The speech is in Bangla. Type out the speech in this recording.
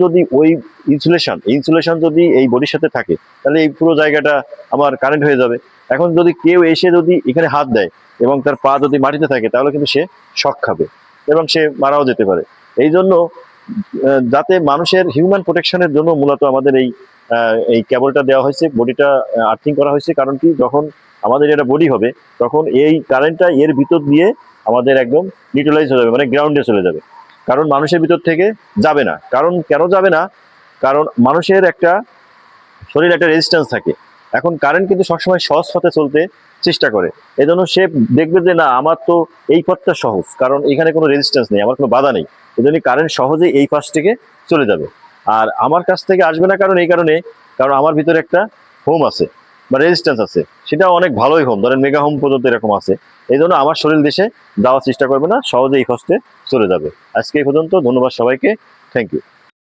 যদি ওই ইনসুলেশন যদি এই বডির সাথে থাকে, তাহলে এই পুরো জায়গাটা আমার কারেন্ট হয়ে যাবে। এখন যদি কেউ এসে যদি এখানে হাত দেয় এবং তার পা যদি মাটিতে থাকে, তাহলে কিন্তু সে শক খাবে এবং সে মারাও যেতে পারে। এই জন্য যাতে মানুষের হিউম্যান প্রোটেকশনের জন্য মূলত আমাদের এই কেবলটা দেওয়া হয়েছে, বডিটা আর্থিং করা হয়েছে। কারণ কি, যখন আমাদের এটা বডি হবে, তখন এই কারেন্টটা এর ভিতর দিয়ে আমাদের একদম নিউট্রালাইজ হয়ে যাবে, মানে গ্রাউন্ডে চলে যাবে। কারণ মানুষের ভিতর থেকে যাবে না। কারণ কেন যাবে না? কারণ মানুষের একটা শরীরে একটা রেজিস্ট্যান্স থাকে। এখন কারেন্ট কিন্তু সবসময় সহজ পথে চলতে চেষ্টা করে। এই জন্য সে দেখবে যে না, আমার তো এই পথটা সহজ, কারণ এখানে কোনো রেজিস্ট্যান্স নেই, আমার কোনো বাধা নেই। এই জন্য কারেন্ট সহজেই এই পাশ থেকে চলে যাবে। আর আমার কাছ থেকে আসবে না, কারণ কারণ আমার ভিতরে একটা হোম আছে বা রেজিস্ট্যান্স আছে, সেটা অনেক ভালোই হোম, ধরেন মেগা হোম পর্যন্ত এরকম আছে। এই জন্য আমার শরীর দেশে দেওয়ার চেষ্টা করবে না, সহজে এই ফার্স্টে চলে যাবে। আজকে এই পর্যন্ত, ধন্যবাদ সবাইকে, থ্যাংক ইউ।